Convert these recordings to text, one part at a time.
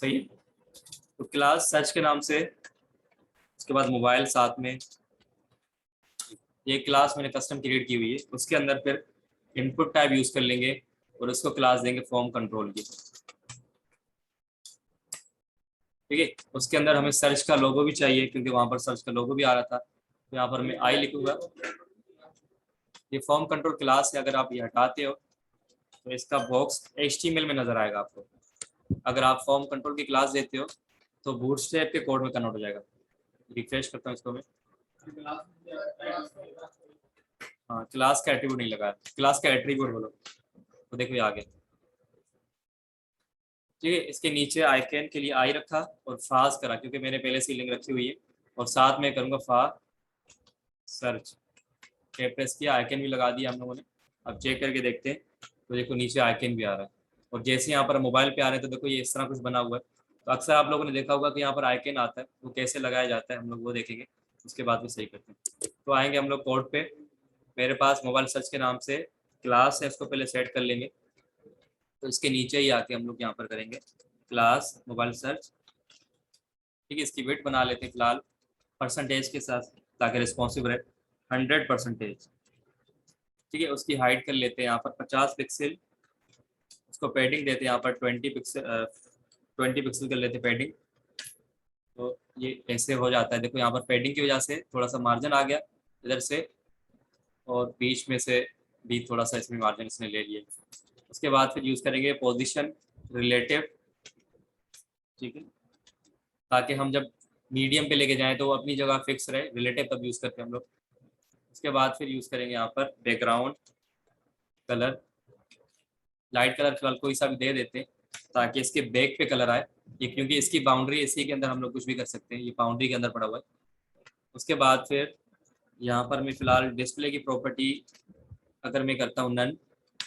सही है। तो क्लास सर्च के नाम से, उसके बाद मोबाइल साथ में, ये क्लास मैंने कस्टम क्रिएट की हुई है। उसके अंदर फिर इनपुट टाइप यूज कर लेंगे और उसको क्लास देंगे फॉर्म कंट्रोल की। ठीक है, उसके अंदर हमें सर्च का लोगो भी चाहिए क्योंकि वहां पर सर्च का लोगो भी आ रहा था। तो यहाँ पर मैं आई लिखूंगा। ये फॉर्म कंट्रोल क्लास है, अगर आप ये हटाते हो तो इसका बॉक्स HTML में नजर आएगा आपको। अगर आप फॉर्म कंट्रोल की क्लास देते हो तो बूटस्ट्रैप के कोड में कन्वर्ट हो जाएगा। रिफ्रेश करता हूँ इसको मैं। हाँ, क्लास का एट्रीब्यूट नहीं लगा, क्लास का एट्रीब्यूट बोलो तो देखो ये आ गया। ठीक है, इसके नीचे आइकन के लिए आई रखा और फास्ट करा क्योंकि मैंने पहले से लिंक रखी हुई है। और साथ में करूँगा फा सर्च। प्रेस किया, आइकन भी लगा दिया हम लोगों ने। अब चेक करके देखते हैं तो देखो नीचे आइकन भी आ रहा है। और जैसे यहाँ पर मोबाइल पे आ रहे हैं तो देखो ये इस तरह कुछ बना हुआ है। तो अक्सर आप लोगों ने देखा होगा कि यहाँ पर आइकन आता है, वो कैसे लगाया जाता है हम लोग वो देखेंगे, उसके बाद भी सही करते हैं। तो आएंगे हम लोग कोड पे। मेरे पास मोबाइल सर्च के नाम से क्लास है, इसको पहले सेट कर लेंगे। तो इसके नीचे ही आके हम लोग यहाँ पर करेंगे क्लास मोबाइल सर्च। ठीक है, इसकी वेट बना लेते हैं फिलहाल परसेंटेज के साथ ताकि रिस्पॉन्सिव रहे 100%। ठीक है, उसकी हाइट कर लेते हैं यहाँ पर 50 पिक्सल। उसको पैडिंग देते हैं यहाँ पर 20 पिक्सल, 20 पिक्सल कर लेते हैं पैडिंग। तो ये ऐसे हो जाता है। देखो यहाँ पर पैडिंग की वजह से थोड़ा सा मार्जिन आ गया इधर से, और बीच में से भी थोड़ा सा इसमें मार्जिन इसने ले लिया। उसके बाद फिर यूज़ करेंगे पोजीशन रिलेटिव। ठीक है, ताकि हम जब मीडियम पे लेके जाएं तो वो अपनी जगह फिक्स रहे। रिलेटिव तब यूज़ करते हैं हम लोग। उसके बाद फिर यूज़ करेंगे यहाँ पर बैकग्राउंड कलर। लाइट कलर फिलहाल कोई सा भी दे देते हैं ताकि इसके बैक पे कलर आए। ये क्योंकि इसकी बाउंड्री, इसी के अंदर हम लोग कुछ भी कर सकते हैं, ये बाउंड्री के अंदर पड़ा हुआ है। उसके बाद फिर यहाँ पर मैं फिलहाल डिस्प्ले की प्रॉपर्टी अगर मैं करता हूँ नन,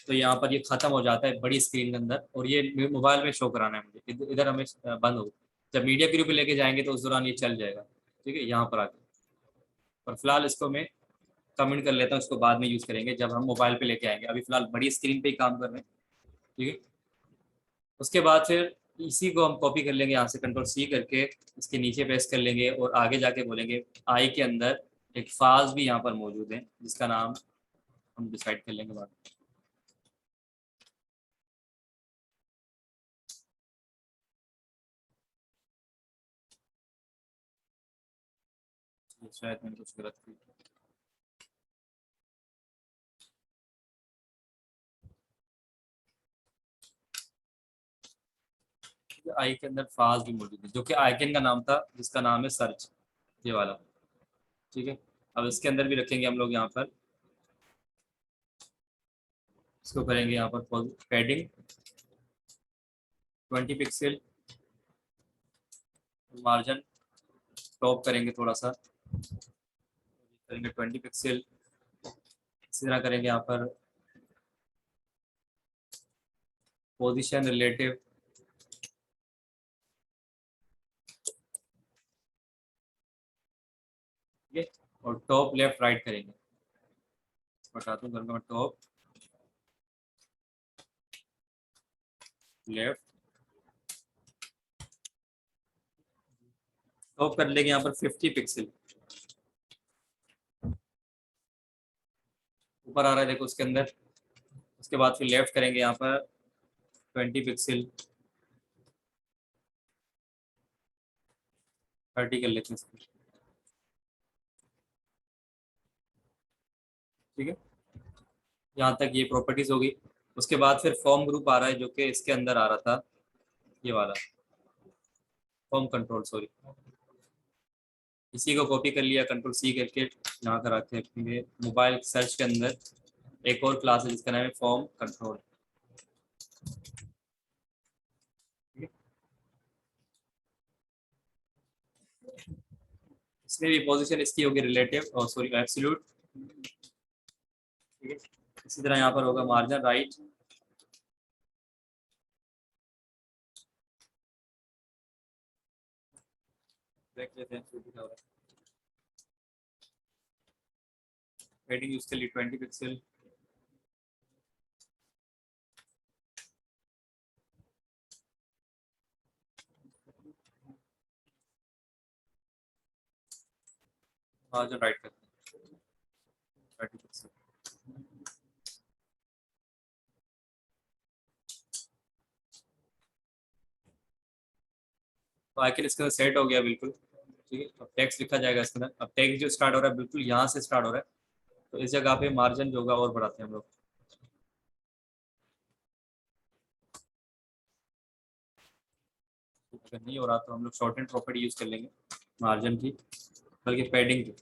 तो यहाँ पर ये खत्म हो जाता है बड़ी स्क्रीन के अंदर, और ये मोबाइल में शो कराना है मुझे। इधर हमें बंद हो, जब मीडिया के रूप में लेके जाएंगे तो उस दौरान ये चल जाएगा। ठीक है, यहाँ पर आके। और फिलहाल इसको मैं कमेंट कर लेता हूँ, इसको बाद में यूज़ करेंगे जब हम मोबाइल पे लेके आएंगे। अभी फिलहाल बड़ी स्क्रीन पे ही काम कर रहे हैं। ठीक है, उसके बाद फिर इसी को हम कॉपी कर लेंगे यहाँ से कंट्रोल C करके, इसके नीचे पेस्ट कर लेंगे और आगे जाके बोलेंगे आई के अंदर एक फाज भी यहाँ पर मौजूद है जिसका नाम हम डिसाइड कर लेंगे बाद में। शायद मैंने कुछ गलत किया। आई के अंदर फाज भी मौजूद है जो कि आइकन का नाम था जिसका नाम है सर्च, ये वाला। ठीक है, अब इसके अंदर भी रखेंगे हम लोग यहाँ पर, इसको करेंगे यहाँ पर पैडिंग 20 पिक्सल, मार्जिन टॉप करेंगे थोड़ा सा, करेंगे 20 पिक्सल। इसी तरह करेंगे यहाँ पर पोजीशन रिलेटिव। ठीक है, और टॉप लेफ्ट राइट करेंगे। बताता हूँ, करूँगा मैं टॉप लेफ्ट। टॉप कर लेंगे यहाँ पर 50 पिक्सल, ऊपर आ रहा है देखो उसके अंदर। उसके बाद फिर लेफ्ट करेंगे यहाँ पर 20 पिक्सल, 30 कर लेते हैं इसको। ठीक है, यहाँ तक ये प्रॉपर्टीज होगी। उसके बाद फिर फॉर्म ग्रुप आ रहा है जो कि इसके अंदर आ रहा था, ये वाला फॉर्म कंट्रोल, सॉरी। इसी को कॉपी कर लिया कंट्रोल C करके, यहाँ कर आते हैं मोबाइल सर्च के अंदर एक और क्लास है जिसका नाम है फॉर्म कंट्रोल। इसमें भी पोजीशन इसकी होगी रिलेटिव और सॉरी एब्सोल्यूट। ठीक है, इसी तरह यहाँ पर होगा मार्जिन राइट। देख लेते हैं क्या हो रहा है। हेडिंग यूज कर ली 20 पिक्सल। मार्जिन राइट करते हैं 30%। तो आइकन इसके अंदर सेट हो गया बिल्कुल। ठीक है, अब टेक्स्ट लिखा जाएगा इसके अंदर। अब टेक्स्ट जो स्टार्ट हो रहा है बिल्कुल यहाँ से स्टार्ट हो रहा है, तो इस जगह पे मार्जिन जो होगा और बढ़ाते हैं हम लोग। अगर नहीं हो रहा तो हम लोग शॉर्ट एंड प्रॉपर्टी यूज कर लेंगे मार्जिन की, बल्कि पैडिंग की।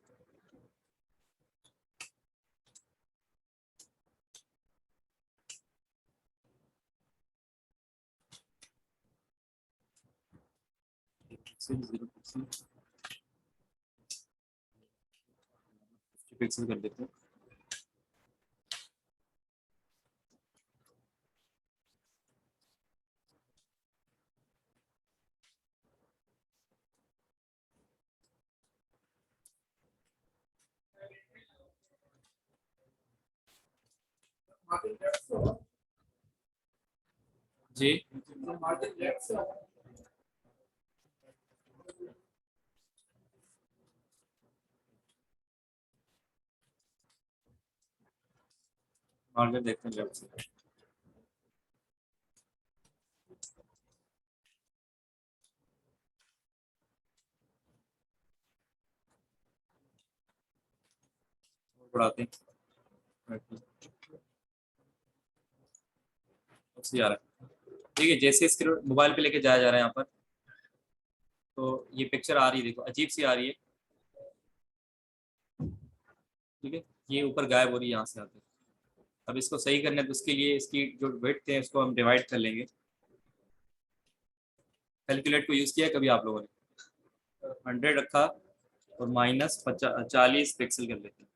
पिक्सल कर देते हैं। जी मार्जिन देखते हैं लेफ्ट से। बढ़ाते हैं। अच्छी आ रहा है। ठीक है, जैसे स्क्रीन मोबाइल पे लेके जाया जा रहा है यहाँ पर, तो ये पिक्चर आ रही है, देखो अजीब सी आ रही है। ठीक है, ये ऊपर गायब हो रही है यहाँ से आते। अब इसको सही करना है तो उसके लिए इसकी जो विड्थ है उसको हम डिवाइड कर लेंगे। कैलकुलेट को यूज़ किया है कभी आप लोगों ने? 100 रखा और माइनस 40 पिक्सल कर लेते हैं।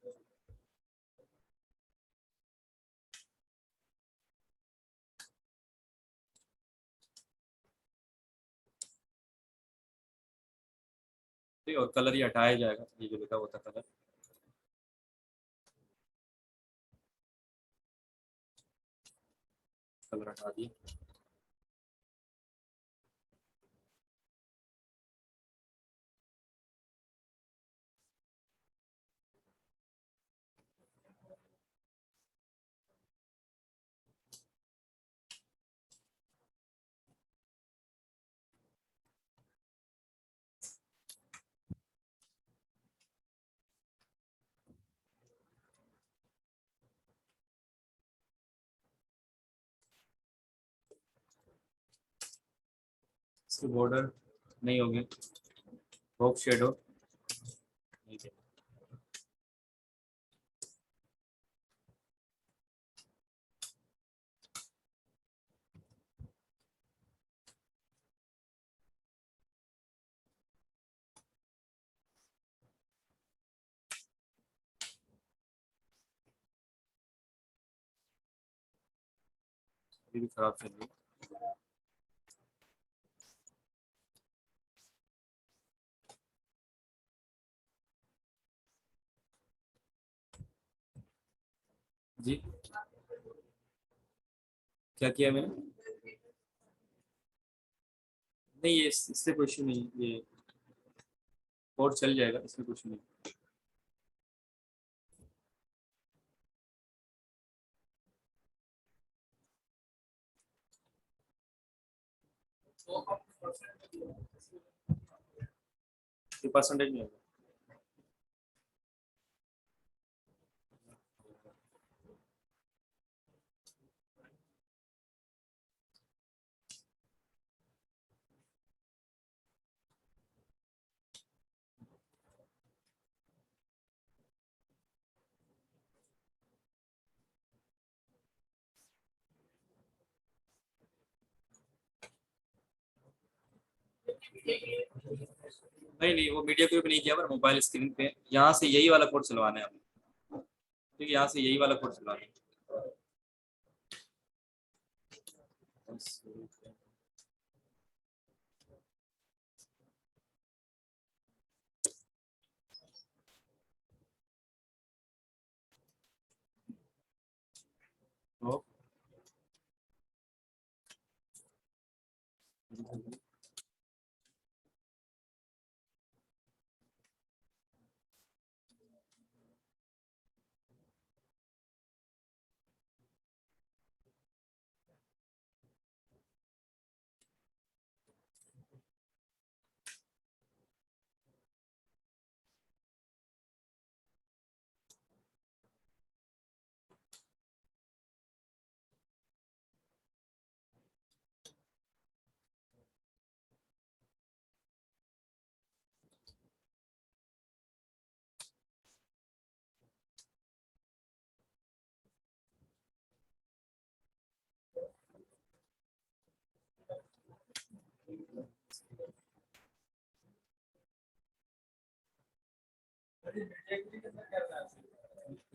ठीक है, और कलर ये हटाया जाएगा, ये जो लिखा हुआ था कलर। कलर हटा दिए। इसके बॉर्डर नहीं होंगे, होप शेडो नहीं देना। ये भी खराब चल रही है। जी क्या किया मैंने? नहीं, ये इससे कुछ नहीं, ये कोड चल जाएगा, इसमें कुछ नहीं। ये परसेंटेज नहीं होगा। नहीं नहीं, वो मीडिया को भी नहीं किया, पर मोबाइल स्क्रीन पे यहाँ से यही वाला कोड चलवाना है हमें। ठीक है, यहाँ से यही वाला कोड चलवाना है। तो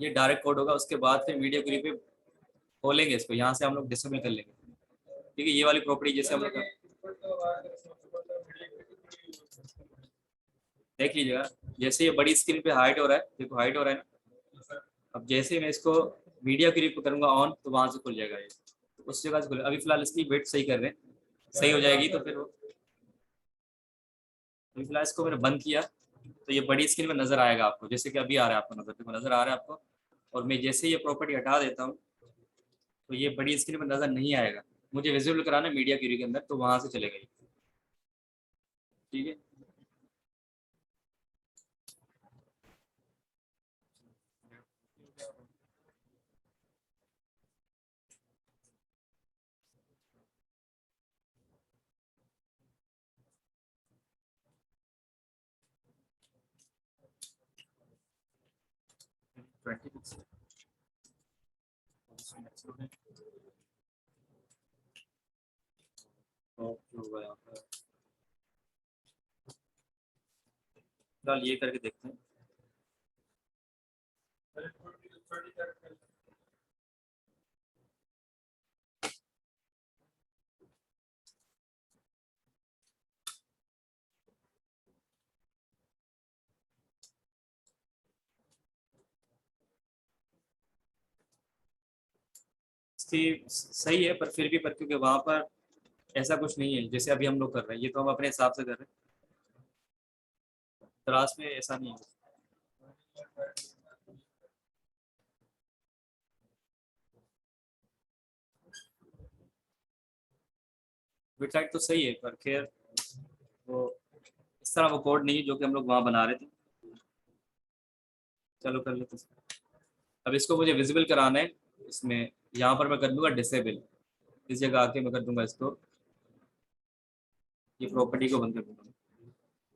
ये डायरेक्ट कोड होगा, उसके बाद फिर वीडियो क्लिप पे खोलेंगे इसको, यहाँ से हम लोग डिसेबल कर लेंगे। ठीक है, ये वाली प्रॉपर्टी जैसे हम लोग देख लीजिएगा, जैसे ये बड़ी स्क्रीन पे हाइड हो रहा है, देखो हाइड हो रहा है ना। अब जैसे मैं इसको वीडियो क्लिप करूंगा ऑन, तो वहां से खुल जाएगा ये, तो उस जगह से खुल। अभी फिलहाल इसकी वेट सही कर रहे हैं, सही हो जाएगी तो फिर वो, अभी फिलहाल इसको मैंने बंद किया तो ये बड़ी स्क्रीन में नजर आएगा आपको, जैसे कि अभी आ रहा है आपको नजर, देखो नजर आ रहा है आपको। और मैं जैसे ये प्रॉपर्टी हटा देता हूँ तो ये बड़ी स्क्रीन में नजर नहीं आएगा। मुझे विजिबल कराना है मीडिया क्यूरी के अंदर, तो वहां से चलेगा ये। ठीक है, 20 होगा यहाँ पर। फिलहाल ये करके देखते हैं। इसकी सही है, पर फिर भी, पर क्योंकि वहां पर ऐसा कुछ नहीं है जैसे अभी हम लोग कर रहे हैं, ये तो हम अपने हिसाब से कर रहे हैं, क्लास में ऐसा नहीं है। वेबसाइट तो सही है, पर खैर वो इस तरह वो कोड नहीं है जो कि हम लोग वहाँ बना रहे थे। चलो कर लेते हैं। अब इसको मुझे विजिबल कराना है इसमें, यहाँ पर मैं कर दूंगा डिसेबल, इस जगह आके मैं कर दूंगा इसको, ये प्रॉपर्टी को बंद कर दूंगा।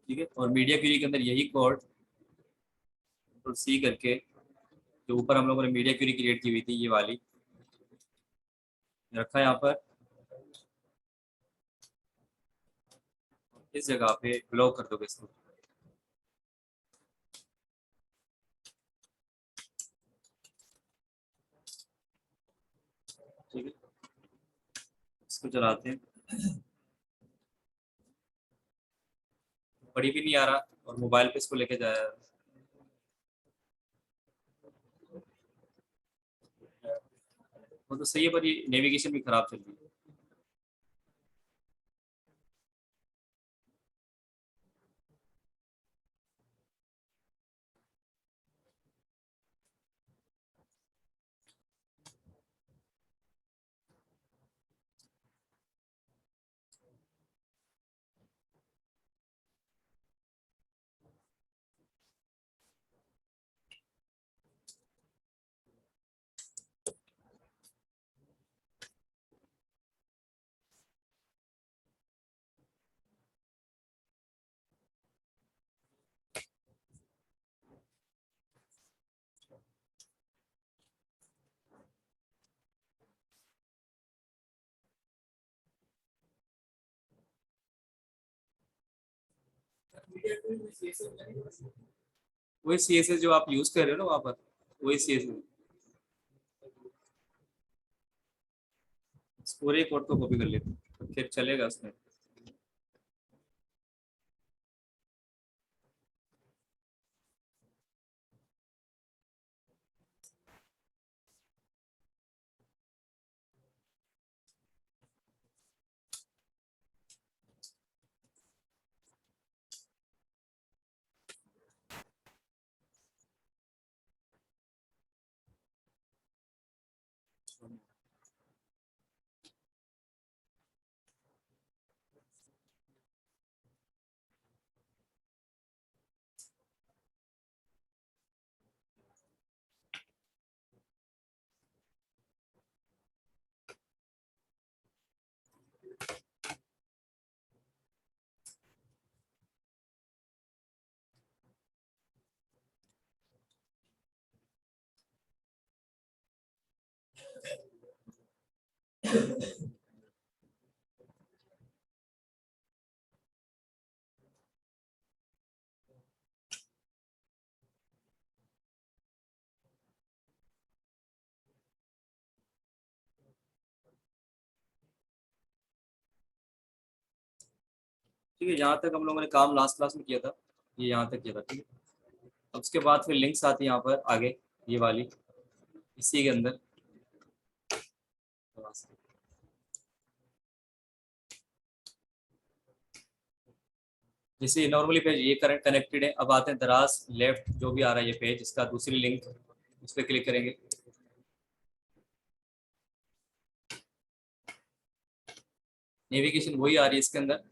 ठीक है, और मीडिया क्यूरी के अंदर यही कोड कंट्रोल सी करके, जो ऊपर हम लोगों ने मीडिया क्यूरी क्रिएट की हुई थी ये वाली, रखा यहाँ पर, इस जगह पे ब्लॉक कर दोगे इसको। ठीक है, इसको चलाते हैं। बड़ी भी नहीं आ रहा, और मोबाइल पे इसको लेके जाया, वो तो सही है, पर ये नेविगेशन भी खराब चल रही है। वही सी एस एस जो आप यूज कर रहे हो ना वहाँ पर, वही सी एस एस, पूरे कोड को कॉपी कर लेते हैं, तो फिर चलेगा उसमें। ठीक है, यहाँ तक हम लोगों ने काम लास्ट क्लास में किया था, ये यहाँ तक किया था। ठीक है, अब उसके बाद फिर लिंक्स आती है यहाँ पर आगे, ये वाली, इसी के अंदर जैसे नॉर्मली पेज ये करंट कनेक्टेड है। अब आते हैं दराज लेफ्ट, जो भी आ रहा है ये पेज, इसका दूसरी लिंक, उस पर क्लिक करेंगे। नेविगेशन वही आ रही है इसके अंदर।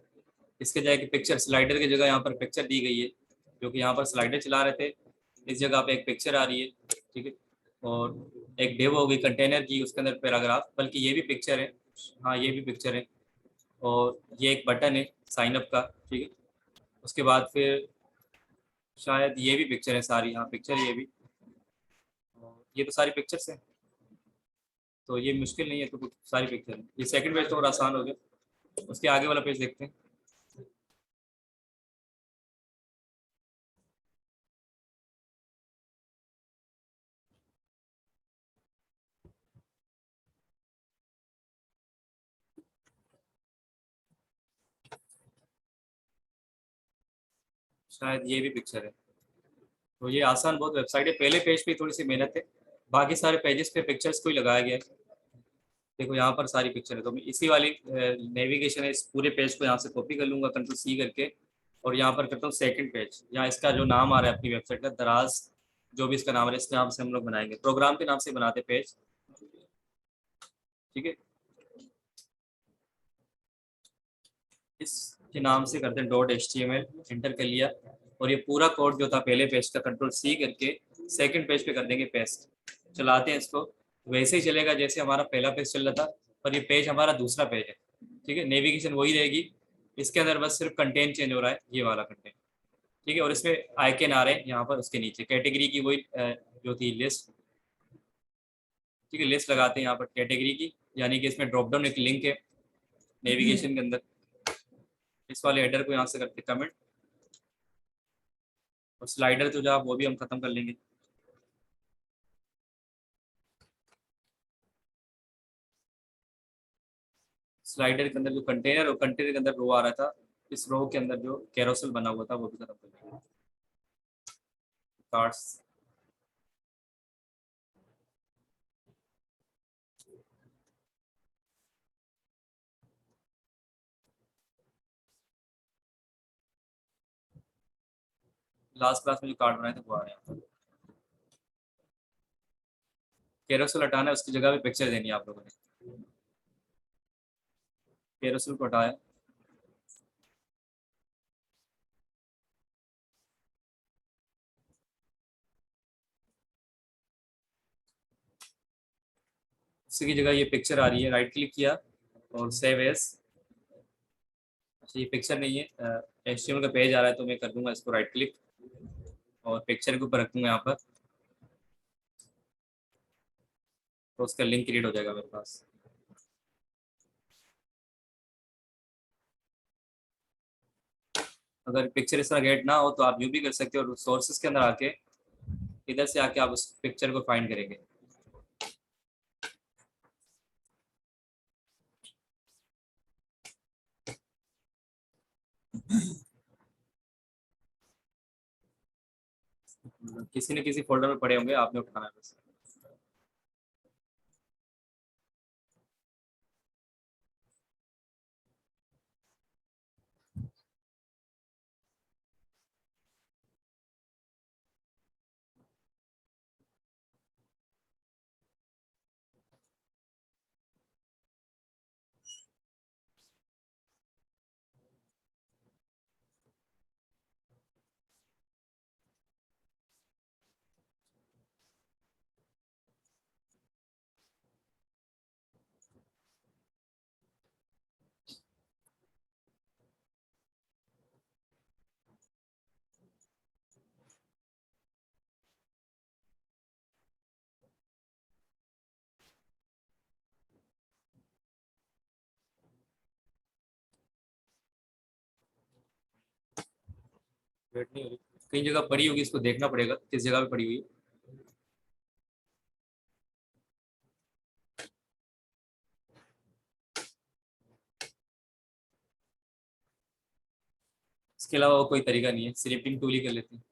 इसके जाके पिक्चर स्लाइडर की जगह यहाँ पर पिक्चर दी गई है, जो कि यहाँ पर स्लाइडर चला रहे थे, इस जगह पे एक पिक्चर आ रही है। ठीक है, और एक डेव होगी कंटेनर की, उसके अंदर पैराग्राफ, बल्कि ये भी पिक्चर है, हाँ ये भी पिक्चर है, और ये एक बटन है साइन अप का। ठीक है, उसके बाद फिर शायद ये भी पिक्चर है सारी, हाँ पिक्चर ये भी, और ये तो सारी पिक्चर्स हैं, तो ये मुश्किल नहीं है, तो कुछ सारी पिक्चर है। ये सेकंड पेज तो और आसान हो गया। उसके आगे वाला पेज देखते हैं। शायद ये भी पिक्चर है, तो ये आसान बहुत वेबसाइट है। पहले पेज पे थोड़ी सी मेहनत है, बाकी सारे पेजेस पे पिक्चर्स को ही लगाया गया है। देखो यहाँ पर सारी पिक्चर है, तो मैं इसी वाली नेविगेशन है, इस पूरे पेज को यहाँ से कॉपी कर लूंगा कंट्रोल सी करके, और यहाँ पर करता हूँ सेकंड पेज। यहाँ इसका जो नाम आ रहा है अपनी वेबसाइट का, दराज, जो भी इसका नाम है, इस नाम से हम लोग बनाएंगे, प्रोग्राम के नाम से बनाते पेज। ठीक है, इसके नाम से करते हैं डॉट HTML, एंटर कर लिया, और ये पूरा कोड जो था पहले पेज का, कंट्रोल सी करके सेकंड पेज पे कर देंगे पेस्ट। चलाते हैं इसको, वैसे ही चलेगा जैसे हमारा पहला पेज चल रहा था, पर ये पेज हमारा दूसरा पेज है। ठीक है, नेविगेशन वही रहेगी, इसके अंदर बस सिर्फ कंटेंट चेंज हो रहा है, ये वाला कंटेंट। ठीक है, और इसमें आइकन आ रहे हैं यहाँ पर, उसके नीचे कैटेगरी की वही जो थी लिस्ट। ठीक है, लिस्ट लगाते हैं यहाँ पर कैटेगरी की, यानी कि इसमें ड्रॉप डाउन एक लिंक है नेविगेशन के अंदर। इस वाले हेडर को यहाँ से करते कमेंट, और स्लाइडर तो जो वो भी हम खत्म कर लेंगे। स्लाइडर के अंदर जो कंटेनर, और कंटेनर के अंदर रो आ रहा था, इस रो के अंदर जो कैरोसेल बना हुआ था वो भी खत्म कर लेंगे। कार्ड्स, लास्ट क्लास में जो कार्ड बनाए थे वो आ रहे हैं। कैरोसेल हटाना है, उसकी जगह पे पिक्चर देनी है आप लोगों ने। कैरोसेल को हटाया, उसी की जगह ये पिक्चर आ रही है, राइट क्लिक किया और सेव एज। अच्छा, ये पिक्चर नहीं है, HTML का पेज आ रहा है, तो मैं कर दूंगा इसको राइट क्लिक, और पिक्चर के ऊपर रखूंगा यहाँ पर, तो उसका लिंक क्रिएट हो जाएगा मेरे पास। अगर पिक्चर इस तरह गेट ना हो तो आप यूँ भी कर सकते हो, और सोर्सेज के अंदर आके इधर से आके आप उस पिक्चर को फाइंड करेंगे। किसी न किसी फोल्डर में पड़े होंगे, आपने उठाना है बस। वेट नहीं हो रही, कई जगह पड़ी होगी, इसको देखना पड़ेगा किस जगह पे पड़ी हुई है। इसके अलावा कोई तरीका नहीं है, स्निपिंग टूल ही कर लेते हैं।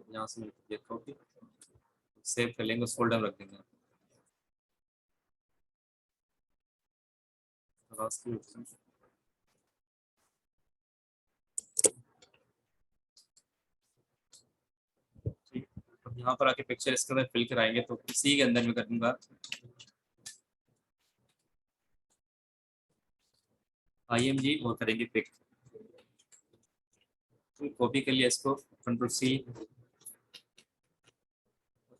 यहाँ से देखो कि सेव कर लेंगे, उस फोल्डर में रख देंगे। ठीक, अब यहाँ पर आके पिक्चर इसके अंदर फिल कराएंगे, तो इसी के अंदर मैं कर दूंगा IMG और करेंगे पिक। कॉपी कर लिया इसको, कंट्रोल C,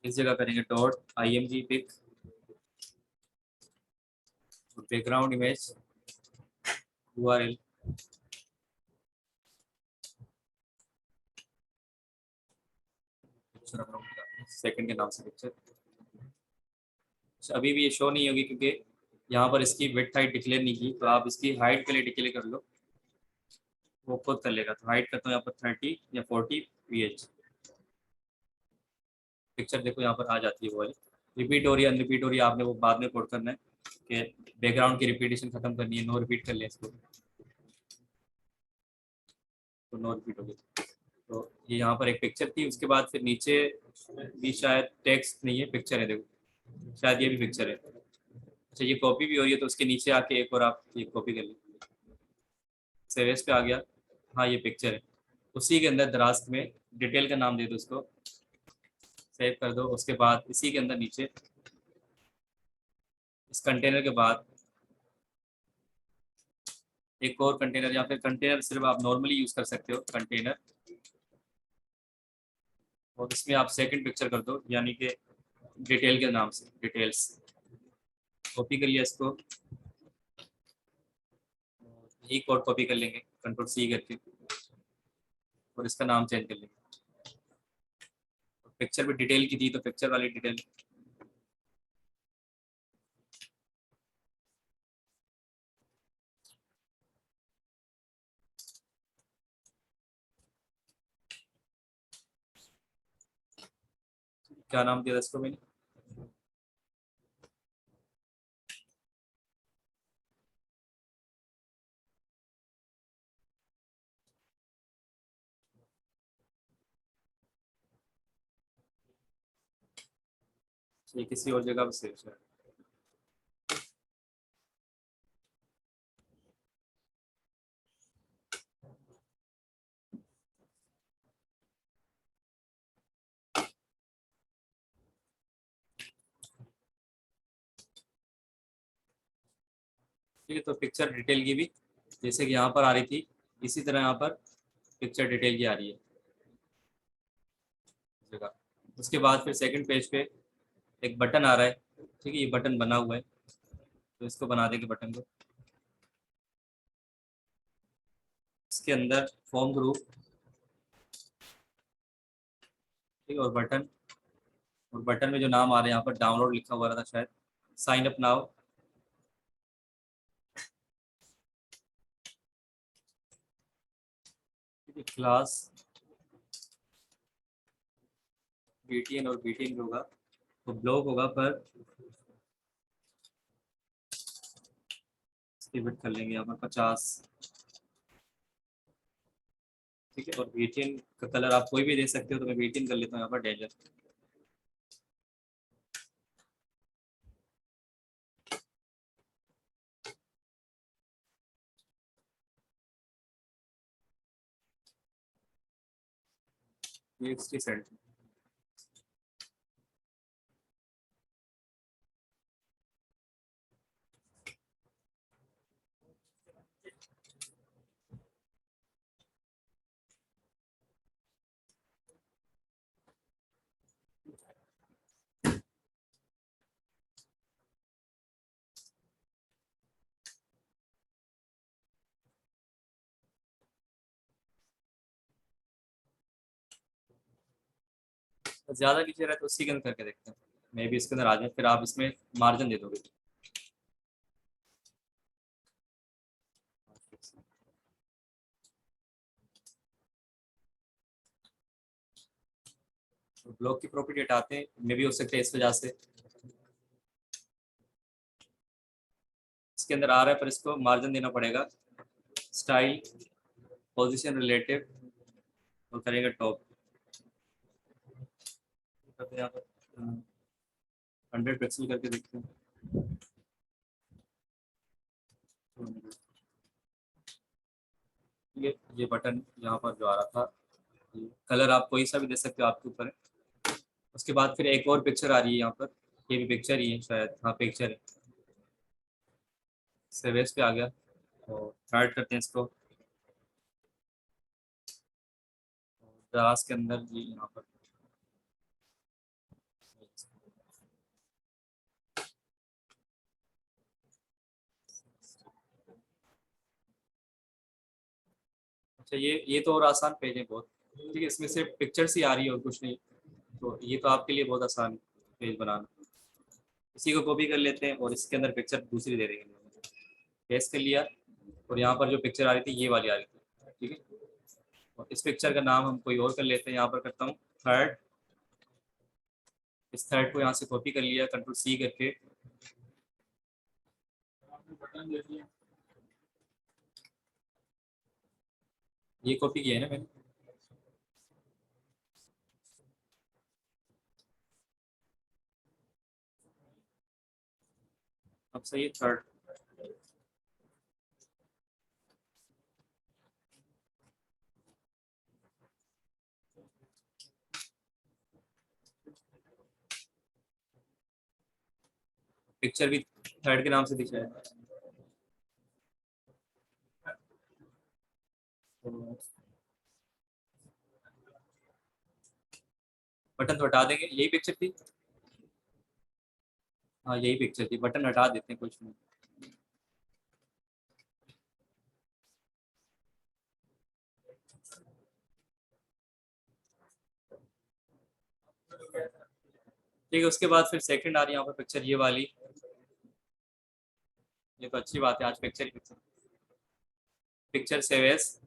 इस जगह करेंगे dot IMG pic, background image URL, second के नाम से पिक्चर। अभी भी ये शो नहीं होगी क्योंकि यहाँ पर इसकी विड्थ हाइट डिक्लेयर नहीं की, तो आप इसकी हाइट के लिए डिक्लेयर कर लो, वो खुद कर लेगा। तो हाइट करता हूँ यहाँ पर 30 या 40 ph। पिक्चर देखो यहाँ पर आ जाती है वो वाली। रिपीट हो रही है अनरिपीट हो रही है, आपने वो बाद में कोड करना है कि बैकग्राउंड की रिपीटेशन खत्म करनी है, नो रिपीट कर लें इसको, तो नो रिपीट हो गई। तो ये यहाँ पर एक पिक्चर थी, उसके बाद फिर नीचे भी शायद टेक्स्ट नहीं है, पिक्चर है, देखो शायद ये भी पिक्चर है। अच्छा ये कॉपी भी हो रही है, तो उसके नीचे आके एक और आप ये कॉपी कर लें, सेवेस पे आ गया। हाँ ये पिक्चर है, उसी के अंदर दराज में डिटेल का नाम दे दो उसको, सेव कर दो। उसके बाद इसी के अंदर नीचे इस कंटेनर के बाद एक और कंटेनर, या फिर कंटेनर सिर्फ आप नॉर्मली यूज कर सकते हो कंटेनर, और इसमें आप सेकंड पिक्चर कर दो, यानी कि डिटेल के नाम से डिटेल्स। कॉपी कर लिया इसको, यही कोड कॉपी कर लेंगे कंट्रोल C करके, और इसका नाम चेंज कर लेंगे। पिक्चर भी डिटेल की थी, तो पिक्चर वाली डिटेल। क्या नाम दिया था इसको मैंने? ये किसी और जगह पर सेव है। ठीक है, तो पिक्चर डिटेल की भी जैसे कि यहाँ पर आ रही थी, इसी तरह यहाँ पर पिक्चर डिटेल की आ रही है जगह। उसके बाद फिर सेकंड पेज पे एक बटन आ रहा है, ठीक है, ये बटन बना हुआ है, तो इसको बना देंगे बटन को। इसके अंदर फॉर्म ग्रुप, ठीक है, और बटन में जो नाम आ रहे हैं यहाँ पर डाउनलोड लिखा हुआ था शायद, साइन अप नाउ। ठीक है, क्लास BTN और BTN होगा, तो ब्लॉक होगा पर विड्थ कर लेंगे यहाँ पर 50। ठीक है, और BTN का कलर आप कोई भी दे सकते हो, तो मैं BTN कर लेता हूँ यहाँ पर डेंजर। ये 60 ज्यादा नीचे रहा तो उसी के अंदर करके देखते हैं, मे भी इसके अंदर आ जाए, फिर आप इसमें मार्जिन दे दोगे। ब्लॉक की प्रॉपर्टी हटाते हैं, मे भी हो सकता है इस वजह से इसके अंदर आ रहा है, पर इसको मार्जिन देना पड़ेगा। स्टाइल, पोजीशन रिलेटिव और करेंगे टॉप। यहाँ पर 100 पिक्सल करके देखते हैं। ये बटन यहाँ पर जो आ रहा था, कलर आप कोई सा भी दे सकते हो, आपके ऊपर है। उसके बाद फिर एक और पिक्चर आ रही है यहाँ पर, ये भी पिक्चर ही है शायद, हाँ पिक्चर है। सेवेस पे आ गया और ऐड करते हैं इसको दराज के अंदर जी यहाँ पर। अच्छा, ये तो और आसान पेज है बहुत। ठीक है, इसमें सिर्फ पिक्चर्स ही आ रही है और कुछ नहीं, तो ये तो आपके लिए बहुत आसान पेज बनाना। इसी को कॉपी कर लेते हैं और इसके अंदर पिक्चर दूसरी दे देंगे। पेस्ट कर लिया और यहाँ पर जो पिक्चर आ रही थी ये वाली आ रही थी। ठीक है, और इस पिक्चर का नाम हम कोई और कर लेते हैं। यहाँ पर करता हूँ थर्ड। इस थर्ड को यहाँ से कॉपी कर लिया कंट्रोल सी करके। ये कॉपी किया है ना मैंने। अब सही है थर्ड। पिक्चर भी थर्ड के नाम से दिख रहा है। तो बटन तो हटा देंगे, यही पिक्चर थी। हाँ यही पिक्चर थी, बटन हटा देते हैं कुछ नहीं। ठीक है, उसके बाद फिर सेकंड आ रही है यहाँ पर पिक्चर, ये वाली। ये तो अच्छी बात है, आज पिक्चर ही पिक्चर। Picture save as.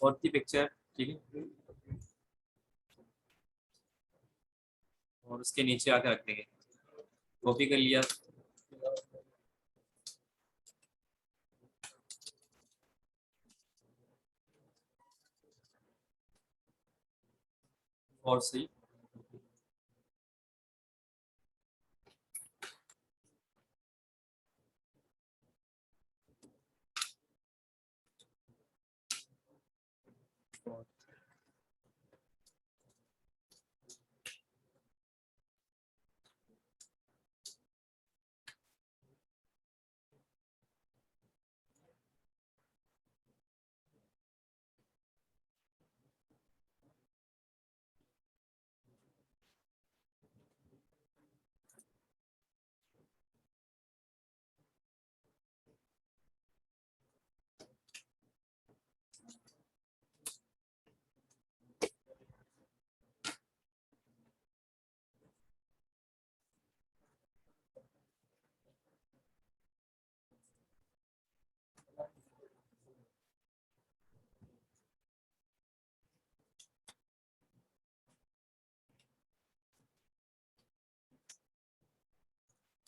और थी पिक्चर। ठीक है, और उसके नीचे आकर रख देंगे। कॉपी कर लिया। और सही।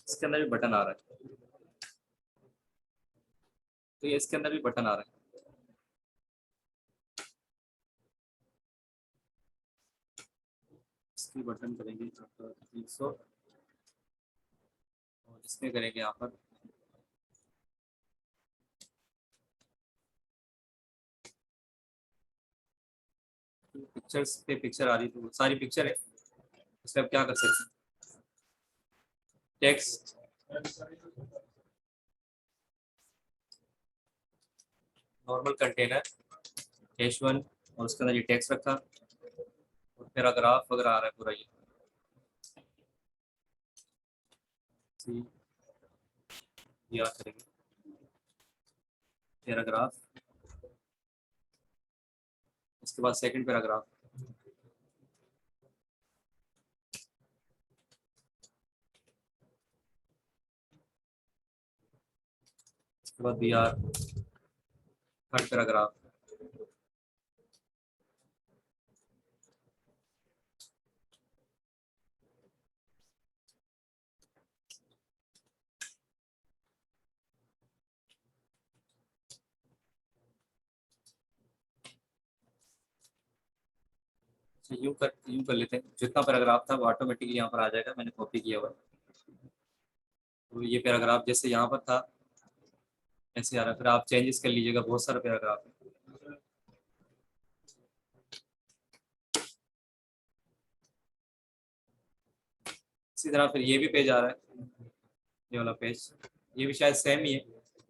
इसके अंदर भी बटन आ रहा है, तो ये इसके अंदर भी बटन आ रहा है। इसकी बटन करेंगे 300 और इसमें करेंगे यहाँ पर पिक्चर्स पे पिक्चर आ रही, तो सारी पिक्चर है। इसमें अब क्या कर सकते हैं, टेक्स्ट। नॉर्मल कंटेनर H1 और उसके अंदर ये टेक्स्ट रखा और पैराग्राफ वगैरह आ रहा है पूरा। ये याद करेंगे पैराग्राफ। उसके बाद सेकंड पैराग्राफ, उसके बाद बी आर, थर्ड पैराग्राफ, यूं कर लेते हैं, जितना पैराग्राफ था वो ऑटोमेटिकली यहाँ पर आ जाएगा, मैंने कॉपी किया हुआ है। तो ये पैराग्राफ जैसे यहाँ पर था ऐसे आ रहा है, फिर आप चेंजेस कर लीजिएगा, बहुत सारा पैराग्राफ है। इसी तरह फिर ये भी पेज आ रहा है, ये वाला पेज, ये भी शायद सेम ही है,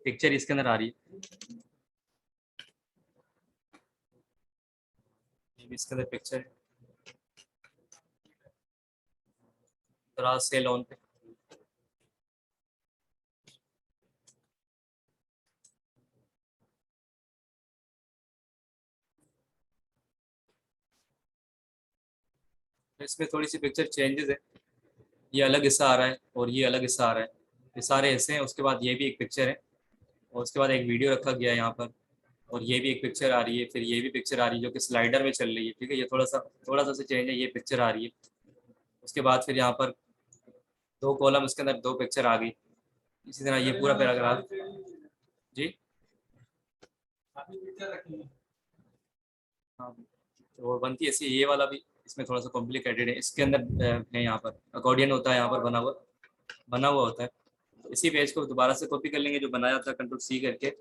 पिक्चर इसके अंदर आ रही है, ये भी इसके अंदर पिक्चर है, दराज से लोन पे। इसमें थोड़ी सी पिक्चर चेंजेस है, ये अलग हिस्सा आ रहा है और ये अलग हिस्सा आ रहा है, ये सारे हिस्से हैं। उसके बाद ये भी एक पिक्चर है और उसके बाद एक वीडियो रखा गया है यहाँ पर, और ये भी एक पिक्चर आ रही है, फिर ये भी पिक्चर आ रही है जो कि स्लाइडर में चल रही है, ठीक है, ये थोड़ा सा से चेंज है, ये पिक्चर आ रही है। उसके बाद फिर यहाँ पर दो कॉलम, उसके अंदर दो पिक्चर आ गई। इसी तरह ये पूरा पैराग्राफ जी। हाँ, तो बनती है ऐसी, ये वाला भी इसमें थोड़ा सा कॉम्प्लिकेटेड है, इसके अंदर है यहाँ पर अकॉर्डियन होता है, यहाँ पर बना हुआ होता है। तो इसी पेज को दोबारा से कॉपी कर लेंगे जो बनाया था, कंट्रोल सी करके,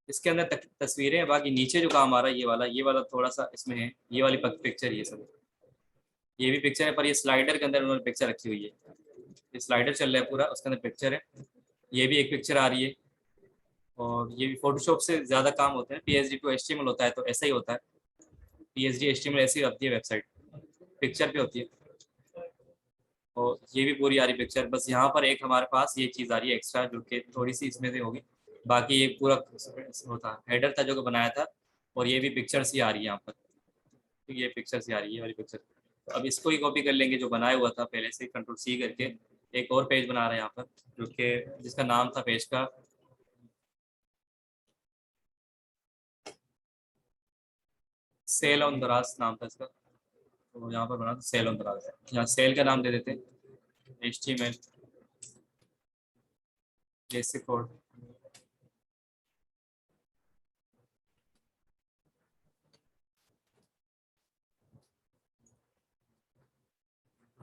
इसके अंदर तस्वीरें हैं, बाकी नीचे जो काम आ रहा है ये वाला थोड़ा सा इसमें है, ये वाली पिक्चर, ये सब ये भी पिक्चर है, पर ये स्लाइडर के अंदर उन्होंने पिक्चर रखी हुई है, ये स्लाइडर चल रहा है पूरा, उसके अंदर पिक्चर है, ये भी एक पिक्चर आ रही है। और ये भी फोटोशॉप से ज़्यादा काम होते हैं, पीएचडी टू एचटीएमएल होता है तो ऐसा ही होता है, पीएचडी एचटीएमएल ऐसी होती है वेबसाइट, पिक्चर पे होती है। और ये भी पूरी आ रही पिक्चर, बस यहाँ पर एक हमारे पास ये चीज़ आ रही है एक्स्ट्रा, जो कि थोड़ी सी इसमें से होगी, बाकी ये पूरा होता हेडर था जो कि बनाया था, और ये भी पिक्चर्स ही आ रही है यहाँ पर, तो ये पिक्चर्स ही आ रही है वाली पिक्चर। तो अब इसको ही कॉपी कर लेंगे जो बनाया हुआ था पहले से, कंट्रोल सी करके एक और पेज बना रहे हैं यहाँ पर, जो कि जिसका नाम था पेज का सेल ऑन दराज नाम था इसका, तो यहाँ पर बना था सेल ऑन दराज, यहाँ सेल का नाम दे देते हैं HTML बेसिक कोड,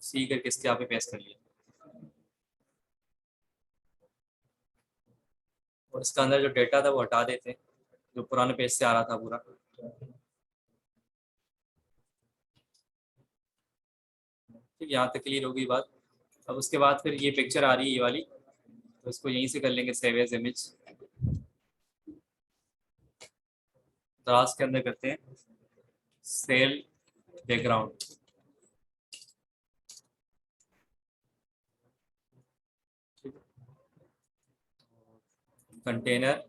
सी करके इसके यहाँ पे पेस्ट कर लिया। और इसका अंदर जो डेटा था वो हटा देते हैं, जो पुराने पेज से आ रहा था पूरा। ठीक, यहाँ तक क्लियर होगी बात। अब उसके बाद फिर ये पिक्चर आ रही है ये वाली, तो इसको यहीं से कर लेंगे सेव एज इमेज, दराज के अंदर करते हैं सेल बैकग्राउंड, कंटेनर,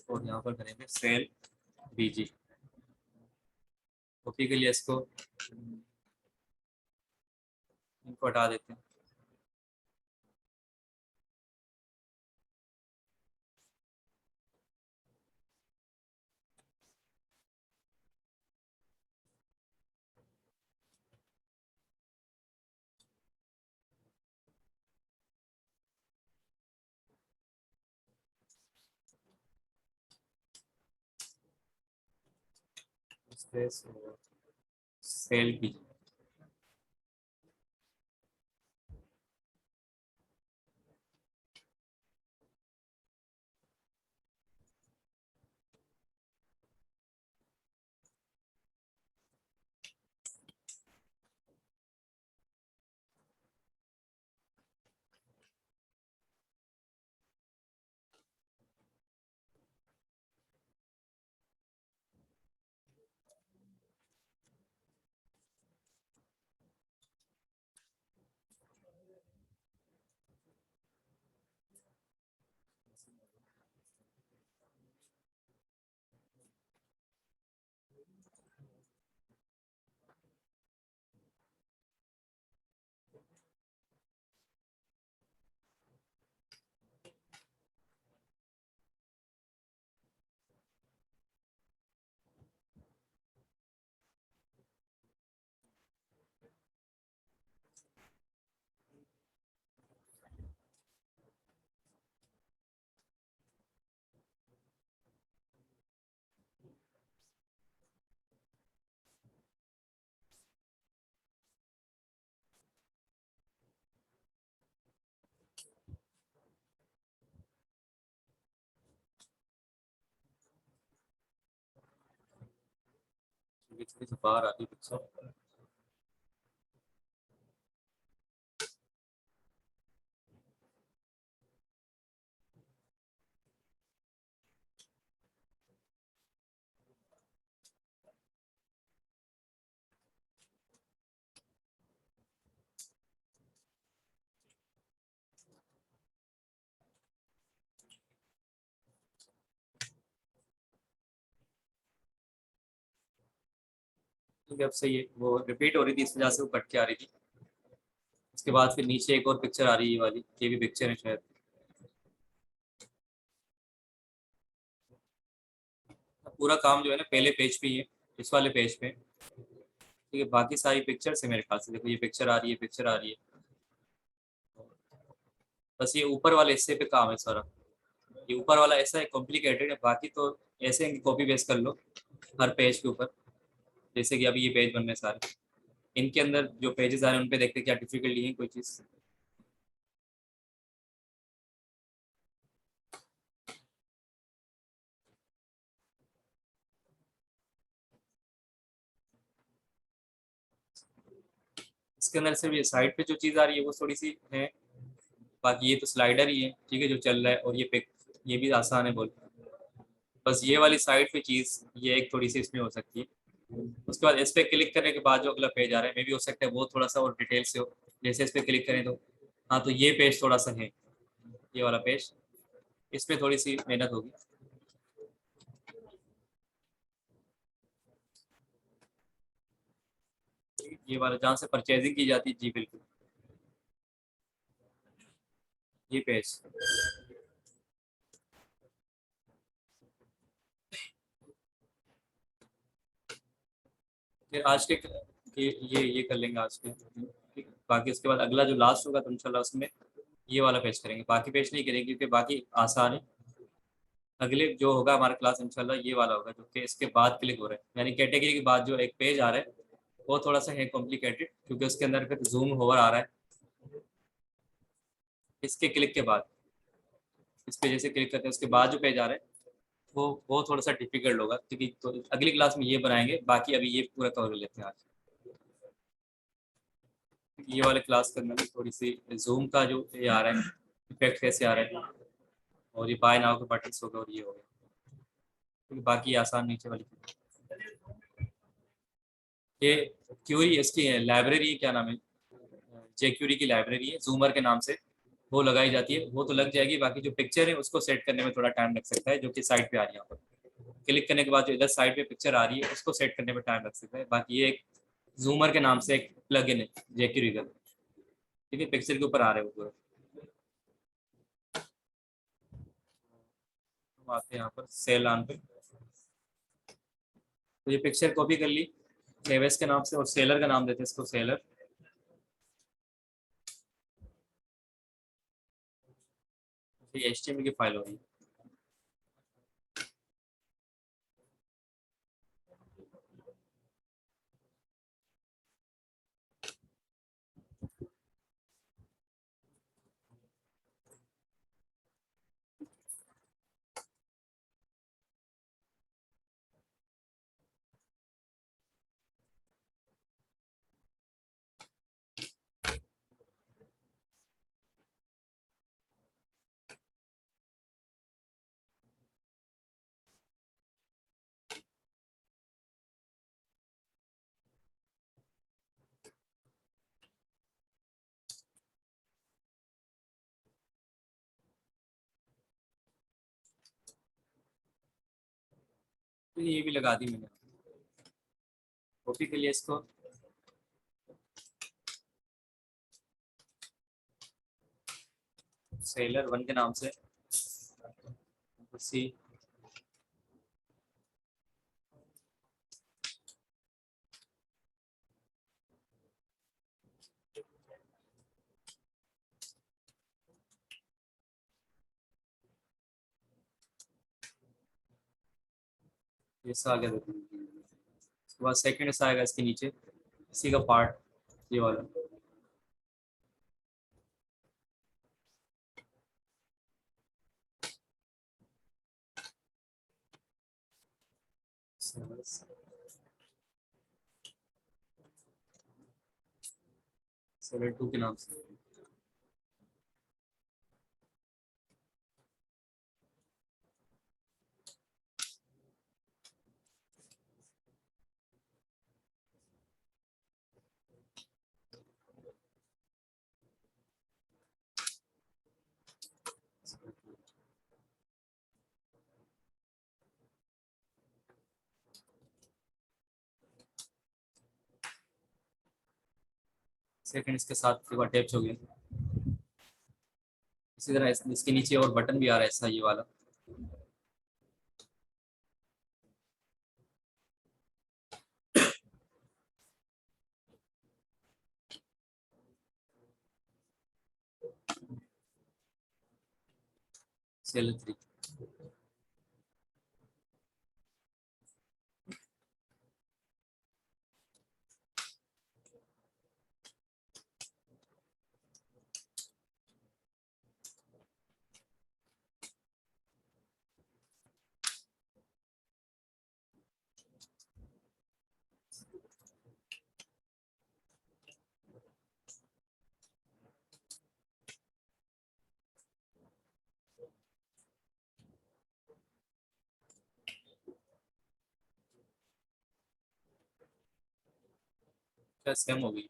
और यहाँ पर करेंगे सेल बीजी, कॉपी के लिए इसको इनको हटा देते हैं। स्पेस और सेल बीजी, ये थोड़ी सी बाहर आती पिक्चर। ठीक है, अब सही है। वो रिपीट हो रही थी, इस वजह से वो कट के आ रही थी। उसके बाद फिर नीचे एक और पिक्चर आ रही है, ये वाली, ये भी पिक्चर है शायद। पूरा काम जो है ना पहले पेज पे ही है, इस वाले पेज पे। ठीक है, बाकी सारी पिक्चर्स है मेरे ख्याल से। देखो ये पिक्चर आ रही है, पिक्चर आ रही है। बस ये ऊपर वाले हिस्से पे काम है सारा। ये ऊपर वाला ऐसा है, कॉम्प्लिकेटेड है। बाकी तो ऐसे है कि कॉपी पेस्ट कर लो हर पेज के ऊपर। जैसे कि अभी ये पेज बन रहे हैं सारे, इनके अंदर जो पेजेस आ रहे हैं उन पे देखते हैं क्या डिफिकल्टी है कोई चीज़। इसके अंदर सिर्फ ये साइड पे जो चीज़ आ रही है वो थोड़ी सी है। बाकी ये तो स्लाइडर ही है, ठीक है, जो चल रहा है। और ये पिक, ये भी आसान है बोल। बस ये वाली साइड पे चीज़, ये एक थोड़ी सी इसमें हो सकती है। उसके बाद इस पे क्लिक करने के बाद जो अगला पेज आ रहा है, मे भी हो सकता है वो थोड़ा सा और डिटेल से हो। जैसे इस पे क्लिक करें तो, हाँ, तो ये पेज थोड़ा सा है, ये वाला पेज। इस पे थोड़ी सी मेहनत होगी। ये वाला जहाँ से परचेजिंग की जाती है, जी बिल्कुल, ये पेज। फिर आज के ये कर लेंगे आज के, ठीक है। बाकी उसके बाद अगला जो लास्ट होगा तो इंशाल्लाह उसमें ये वाला पेज करेंगे। बाकी पेज नहीं करेंगे क्योंकि बाकी आसान है। अगले जो होगा हमारा क्लास इंशाल्लाह ये वाला होगा, जो कि इसके बाद क्लिक हो रहा है, यानी कैटेगरी के बाद जो एक पेज आ रहा है वो थोड़ा सा है कॉम्प्लिकेटेड, क्योंकि उसके अंदर फिर जूम होवर आ रहा है इसके क्लिक के बाद। इस पे जैसे क्लिक करते हैं उसके बाद जो पेज आ रहा है वो थोड़ा सा डिफिकल्ट होगा, क्योंकि तो अगली क्लास में ये बनाएंगे। बाकी अभी ये पूरा कवर कर लेते हैं आज। ये वाले क्लास के अंदर में थोड़ी सी जूम का जो ये आ रहा है, इफेक्ट कैसे आ रहा है, और ये बाय नाउ के बटन्स हो गए और ये हो गया। क्योंकि बाकी आसान नीचे वाली। ये क्यूरी इसकी लाइब्रेरी, क्या नाम है, जे क्यूरी की लाइब्रेरी है जूमर के नाम से। वो लगाई जाती है, वो तो लग जाएगी। बाकी जो पिक्चर है उसको सेट करने में थोड़ा टाइम लग सकता है, जो कि साइड पे आ रही है यहाँ पर। क्लिक करने के बाद जो इधर साइड पे पिक्चर आ रही है उसको सेट करने में टाइम लग सकता है। बाकी ये एक जूमर के नाम से एक प्लग इन है, जे क्यूरी का। ठीक है, पिक्चर के ऊपर आ रहे हैं वो पूरा। हम आते हैं यहाँ पर सेल ऑन पे। तो ये पिक्चर कॉपी कर ली केवेस के नाम से, और सेलर का नाम देते हैं इसको, सेलर। ये एचटीएमएल की फाइल होगी। तो ये भी लगा दी मैंने कॉपी के लिए इसको। सेलर वन के नाम से सी। ऐसा आ गया देखो। उसके बाद सेकंड ऐसा आएगा इसके नीचे, इसी का पार्ट, ये वाला। सेलर 2 के नाम से। सेकंड इसके साथ एक बार अटैच हो गया। इसी तरह इसके नीचे और बटन भी आ रहा है ऐसा, ये वाला। सेलर 3। क्या स्कैम हो गई?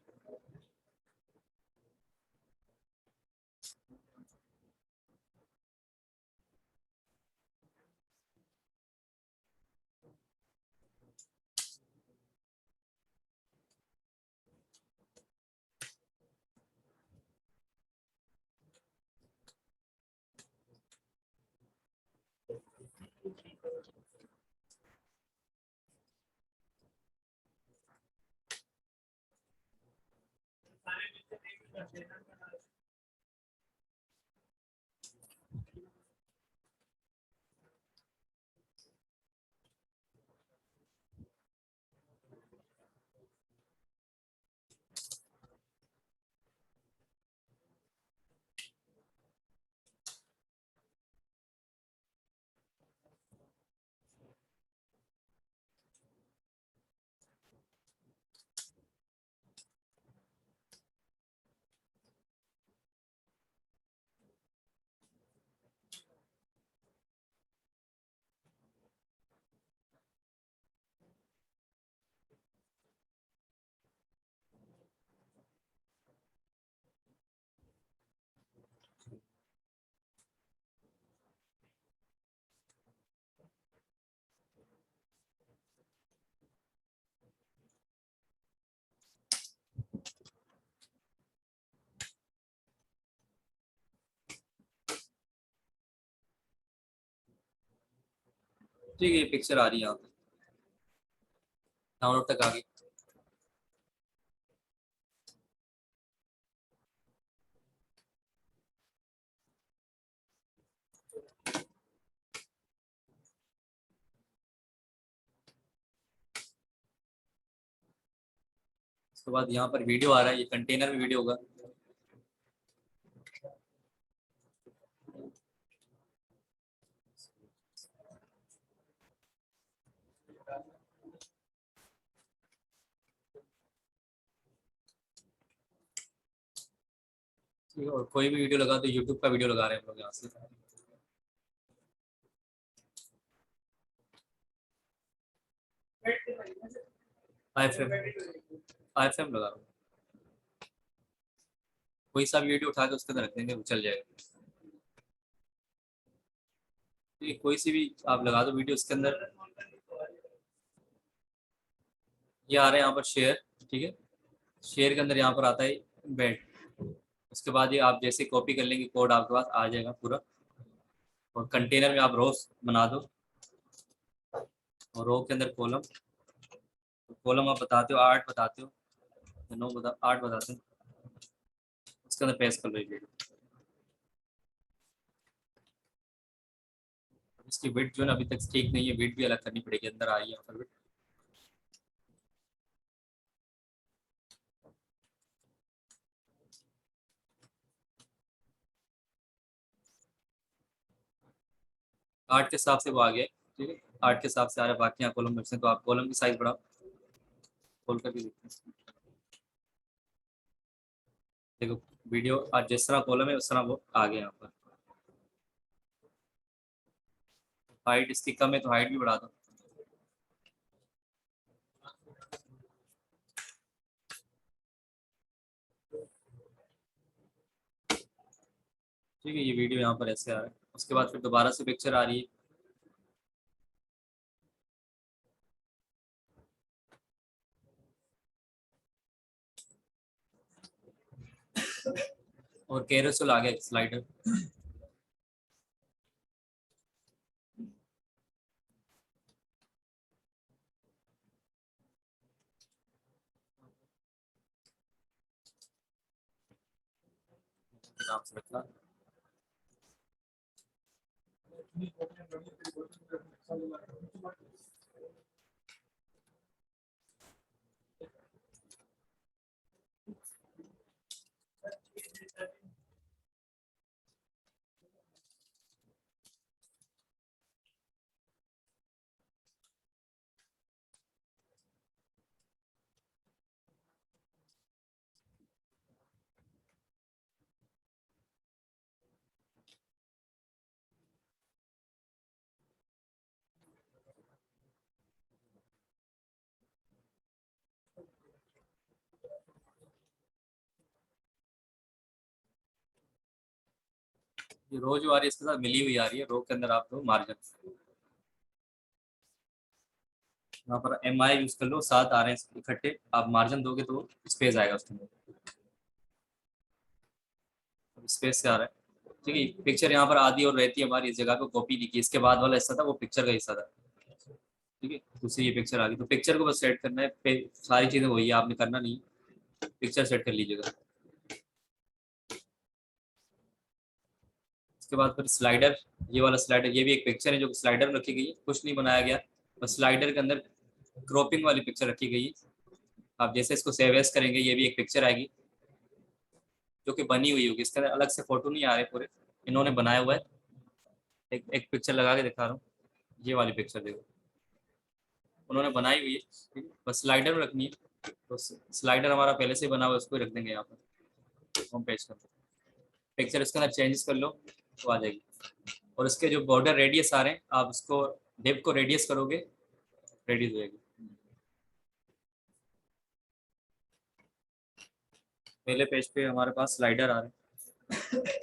ठीक है, ये पिक्चर आ रही है यहाँ पे, डाउनलोड तक आ गई। उसके बाद यहाँ पर वीडियो आ रहा है, ये कंटेनर में वीडियो होगा। ठीक है, और कोई भी वीडियो लगा तो यूट्यूब का वीडियो लगा रहे हैं हम लोग यहाँ से। IFM, IFM लगा रहा हूँ। कोई सा वीडियो उठा के उसके अंदर रख देंगे, वो चल जाएगा। ठीक है, कोई सी भी आप लगा दो वीडियो उसके अंदर। ये आ रहा है यहाँ पर शेयर। ठीक है, शेयर के अंदर यहाँ पर आता है बेड। उसके बाद ये आप जैसे कॉपी कर लेंगे कोड आपके पास आ जाएगा पूरा। और कंटेनर में आप रोज बना दो, और रो के अंदर कॉलम। तो कॉलम आप बताते हो 8 बताते हो, 9 बता 8 बताते हो, उसके अंदर पेस्ट कर लो वीडियो। इसकी वेट जो है ना अभी तक ठीक नहीं है, वेट भी अलग करनी पड़ेगी, अंदर आ रही है यहाँ पर वेट। आठ के हिसाब से वो आ गया। ठीक है, 8 के हिसाब से आ रहा है, बाकी यहाँ कॉलम बचते हैं, तो आप कॉलम की साइज बढ़ाओ, खोल कर भी देखते हैं। देखो वीडियो आज जिस तरह कॉलम है उस तरह वो आ गया यहाँ पर। हाइट इसकी कम है तो हाइट भी बढ़ा दो। ठीक है, ये वीडियो यहाँ पर ऐसे आ रहा है। उसके बाद फिर दोबारा से पिक्चर आ रही है। और कैरोसेल आ गया, स्लाइडर। नाम से रखना। ये रो जो आ रही है इसके साथ मिली हुई आ रही है। रो के अंदर आप दो मार्जिन। यहाँ पर एम आई यूज कर लो, 7 आ रहे हैं इकट्ठे। आप मार्जिन दोगे तो स्पेस आएगा उसके अंदर। स्पेस से आ रहा है। ठीक है, पिक्चर यहाँ पर आधी और रहती है हमारी इस जगह पे कॉपी नहीं की। इसके बाद वाला हिस्सा था वो पिक्चर का हिस्सा था। ठीक है, दूसरी ये पिक्चर आ गई तो पिक्चर को बस सेट करना है। सारी चीजें वही है, आपने करना नहीं। पिक्चर सेट कर लीजिएगा। उसके बाद फिर स्लाइडर। ये वाला स्लाइडर, ये भी एक पिक्चर है जो स्लाइडर में रखी गई है, कुछ नहीं बनाया गया। बस स्लाइडर के अंदर क्रॉपिंग वाली पिक्चर रखी गई है। आप जैसे इसको सेव एज करेंगे ये भी एक पिक्चर आएगी जो कि बनी हुई होगी। इसके अंदर अलग से फोटो नहीं आ रहे पूरे, इन्होंने बनाया हुआ है। एक पिक्चर लगा के दिखा रहा हूँ। ये वाली पिक्चर देखो, उन्होंने बनाई हुई है। ठीक है? बस स्लाइडर में रखनी है। तो स्लाइडर हमारा पहले से बना हुआ है, उसको ही रख देंगे यहाँ पर होम पेज पर। पिक्चर इसके अंदर चेंजेस कर लो तो आ जाएगी। और इसके जो बॉर्डर रेडियस आ रहे हैं, आप उसको डेप को रेडियस करोगे, रेडियस हो जाएगी। पहले पेज पे हमारे पास स्लाइडर आ रहे हैं।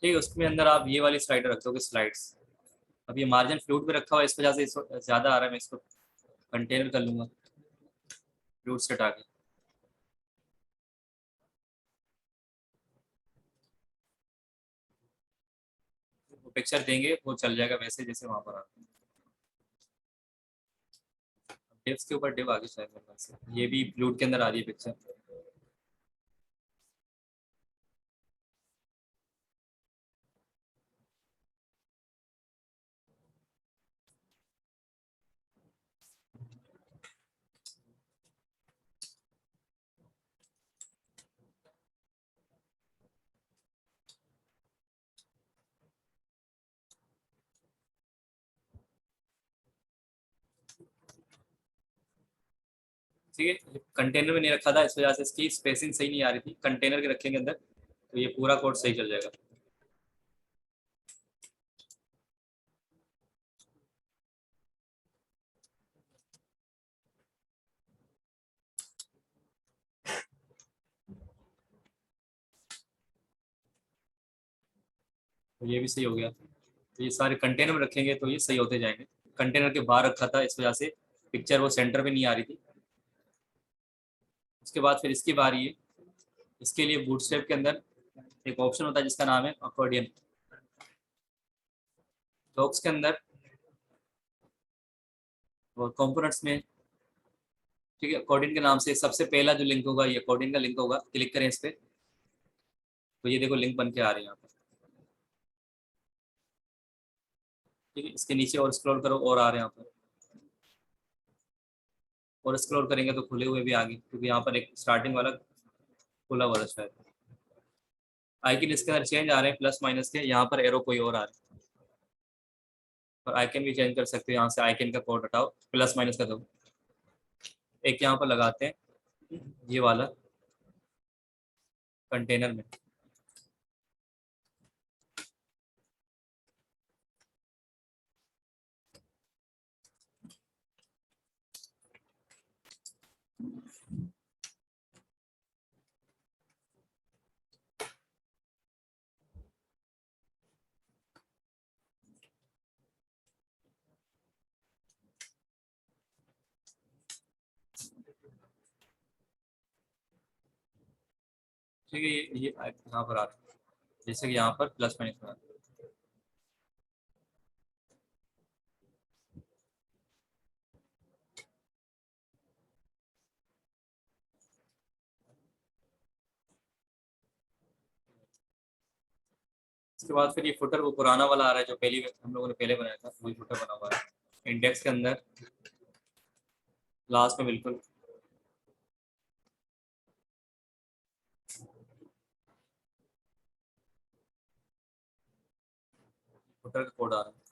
ठीक है, उसके अंदर आप ये वाली स्लाइडर रख दोगे, स्लाइड्स। अब ये मार्जिन फ्लूट पे रखा हुआ है, इस वजह से ज्यादा आ रहा है। मैं इसको कंटेनर कर लूंगा फ्लूट से हटा के। वो पिक्चर देंगे वो चल जाएगा वैसे जैसे वहां पर आता है। डिव्स के ऊपर डिव आगे शायद मेरे पास है। ये भी फ्लूट के अंदर आ रही है पिक्चर। ठीक है, कंटेनर में नहीं रखा था इस वजह से इसकी स्पेसिंग सही नहीं आ रही थी। कंटेनर के रखेंगे अंदर तो ये पूरा कोड सही चल जाएगा। तो ये भी सही हो गया। तो ये सारे कंटेनर में रखेंगे तो ये सही होते जाएंगे। कंटेनर के बाहर रखा था इस वजह से पिक्चर वो सेंटर में नहीं आ रही थी। उसके बाद फिर इसकी बारी है। इसके लिए बूटस्ट्रैप के अंदर एक ऑप्शन होता है जिसका नाम है अकॉर्डियन। डॉक्स के अंदर और कंपोनेंट्स में, ठीक है, अकॉर्डियन के नाम से सबसे पहला जो लिंक होगा ये अकॉर्डियन का लिंक होगा। क्लिक करें इस पर। तो ये देखो लिंक बन के आ रही है यहाँ पर। ठीक है, इसके नीचे और स्क्रॉल करो और आ रहे हैं यहाँ पर, और स्क्रॉल करेंगे तो खुले हुए भी आ गए, क्योंकि यहाँ पर एक स्टार्टिंग वाला खुला हुआ था शायद। आइकन इसके अंदर चेंज आ रहे हैं प्लस माइनस के, यहाँ पर एरो कोई और आ रहा है। और आइकन भी चेंज कर सकते हो, यहाँ से आइकन का कोड हटाओ, प्लस माइनस का दो। एक यहाँ पर लगाते हैं ये वाला कंटेनर में। ठीक है, ये यहाँ पर आ रहा है, जैसे कि यहाँ पर प्लस माइनस में आ रहा है। इसके बाद फिर ये फुटर वो पुराना वाला आ रहा है जो पहली हम लोगों ने पहले बनाया था, वही फुटर बना हुआ है इंडेक्स के अंदर लास्ट में बिल्कुल। फुटर का कोड आ रहा है।